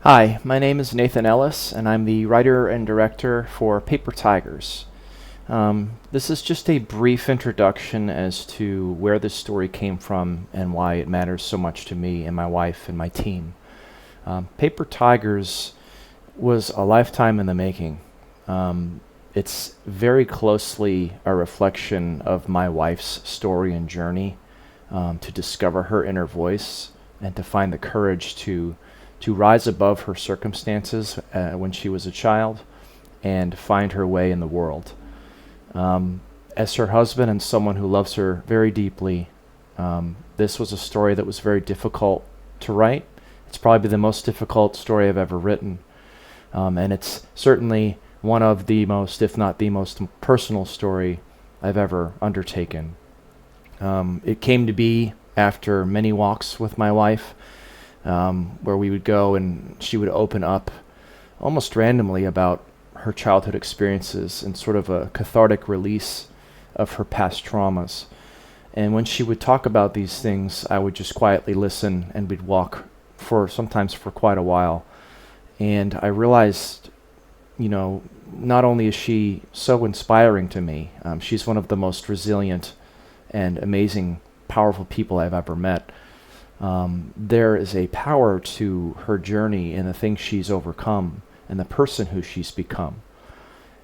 Hi, my name is Nathan Ellis, and I'm the writer and director for Paper Tigers. This is just a brief introduction as to where this story came from and why it matters so much to me and my wife and my team. Paper Tigers was a lifetime in the making. It's very closely a reflection of my wife's story and journey to discover her inner voice and to find the courage to rise above her circumstances when she was a child and find her way in the world. As her husband and someone who loves her very deeply, this was a story that was very difficult to write. It's probably the most difficult story I've ever written. And it's certainly one of the most, if not the most personal story I've ever undertaken. It came to be after many walks with my wife, where we would go and she would open up almost randomly about her childhood experiences and sort of a cathartic release of her past traumas. And when she would talk about these things, I would just quietly listen, and we'd walk sometimes for quite a while. And I realized, not only is she so inspiring to me, she's one of the most resilient and amazing, powerful people I've ever met. There is a power to her journey and the things she's overcome and the person who she's become.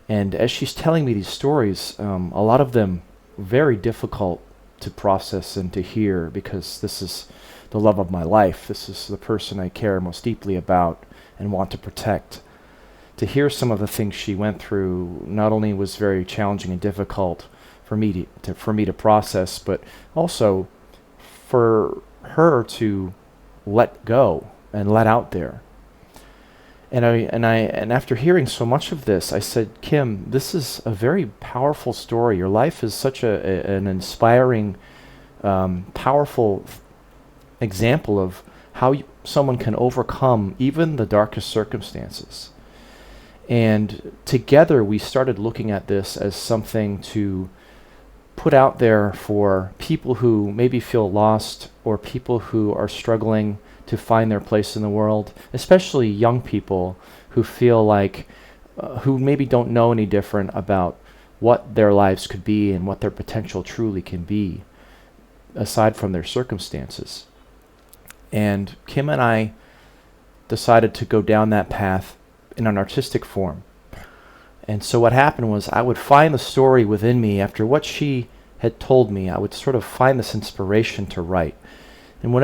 And as she's telling me these stories, a lot of them very difficult to process and to hear, because this is the love of my life. This is the person I care most deeply about and want to protect. To hear some of the things she went through not only was very challenging and difficult for me to process, but also for her to let go and let out there. And after hearing so much of this, I said, Kim, this is a very powerful story. Your life is such an inspiring, powerful example of how someone can overcome even the darkest circumstances. And together we started looking at this as something to put out there for people who maybe feel lost, or people who are struggling to find their place in the world, especially young people who feel like, who maybe don't know any different about what their lives could be and what their potential truly can be, aside from their circumstances. And Kim and I decided to go down that path in an artistic form. And so what happened was, I would find the story within me after what she had told me. I would sort of find this inspiration to write. And what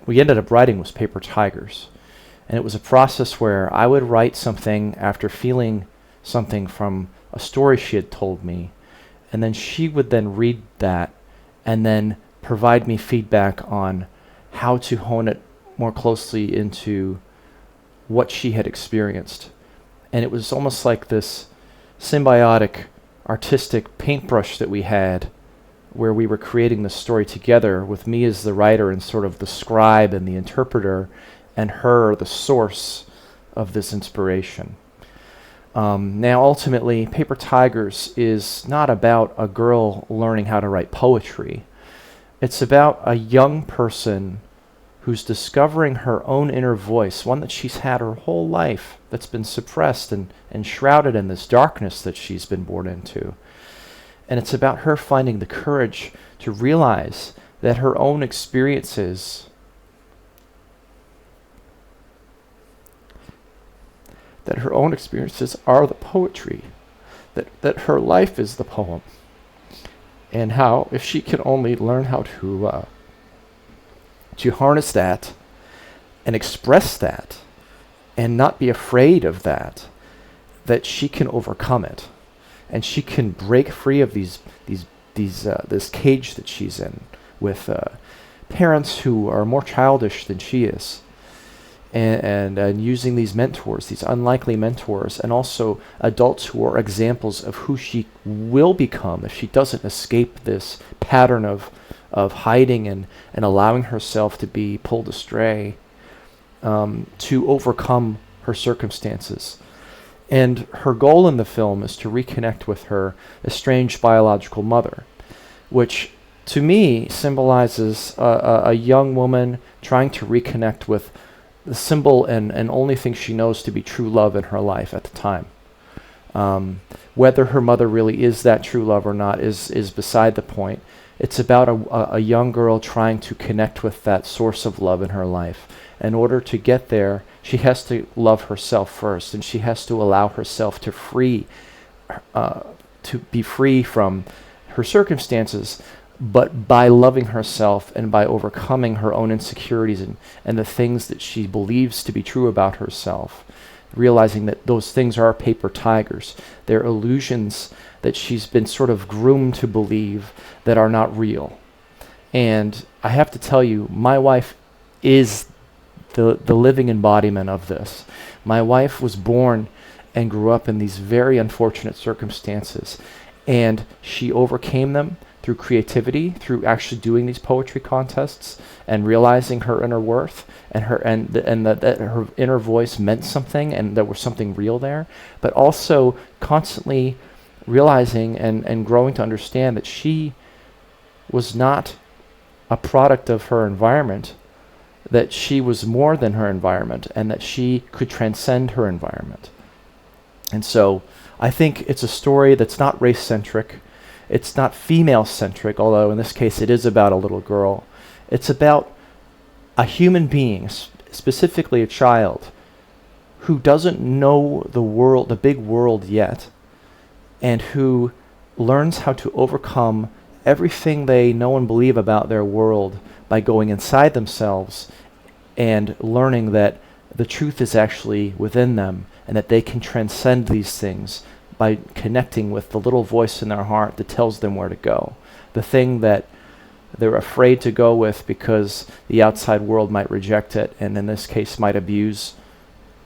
we ended up writing was Paper Tigers. And it was a process where I would write something after feeling something from a story she had told me, and then she would then read that and then provide me feedback on how to hone it more closely into what she had experienced. And it was almost like this symbiotic artistic paintbrush that we had, where we were creating the story together, with me as the writer and sort of the scribe and the interpreter, and her the source of this inspiration. Now ultimately, Paper Tigers is not about a girl learning how to write poetry. It's about a young person who's discovering her own inner voice, one that she's had her whole life, that's been suppressed and shrouded in this darkness that she's been born into. And it's about her finding the courage to realize that her own experiences are the poetry, that her life is the poem, and how, if she can only learn how to harness that and express that and not be afraid of that she can overcome it, and she can break free of this cage that she's in with parents who are more childish than she is, and using these mentors, these unlikely mentors, and also adults who are examples of who she will become if she doesn't escape this pattern of hiding and allowing herself to be pulled astray, to overcome her circumstances. And her goal in the film is to reconnect with her estranged biological mother, which to me symbolizes a young woman trying to reconnect with the symbol and only thing she knows to be true love in her life at the time. Whether her mother really is that true love or not is beside the point. It's about a young girl trying to connect with that source of love in her life. In order to get there, she has to love herself first, and she has to allow herself to be free from her circumstances, but by loving herself and by overcoming her own insecurities and the things that she believes to be true about herself, realizing that those things are paper tigers. They're illusions that she's been sort of groomed to believe that are not real. And I have to tell you, my wife is the living embodiment of this. My wife was born and grew up in these very unfortunate circumstances, and she overcame them through creativity, through actually doing these poetry contests and realizing her inner worth and that her inner voice meant something and there was something real there, but also constantly realizing and growing to understand that she was not a product of her environment, that she was more than her environment, and that she could transcend her environment. And so I think it's a story that's not race-centric. It's not female-centric, although in this case it is about a little girl. It's about a human being, specifically a child, who doesn't know the world, the big world yet, and who learns how to overcome everything they know and believe about their world by going inside themselves and learning that the truth is actually within them and that they can transcend these things by connecting with the little voice in their heart that tells them where to go. The thing that they're afraid to go with because the outside world might reject it, and in this case might abuse.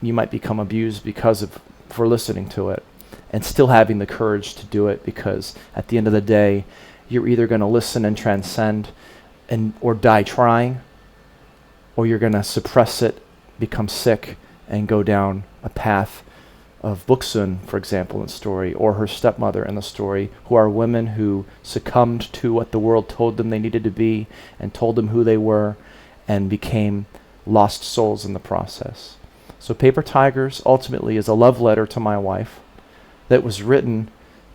You might become abused for listening to it, and still having the courage to do it, because at the end of the day, you're either going to listen and transcend or die trying, or you're going to suppress it, become sick, and go down a path of Buksun, for example, in the story, or her stepmother in the story, who are women who succumbed to what the world told them they needed to be and told them who they were, and became lost souls in the process. So Paper Tigers ultimately is a love letter to my wife that was written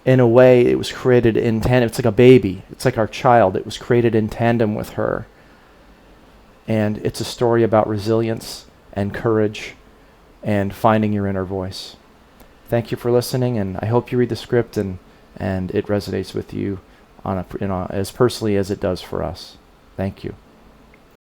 in a way, it was created in tandem. It's like a baby. It's like our child. It was created in tandem with her. And it's a story about resilience and courage and finding your inner voice. Thank you for listening, and I hope you read the script and it resonates with you as personally as it does for us. Thank you.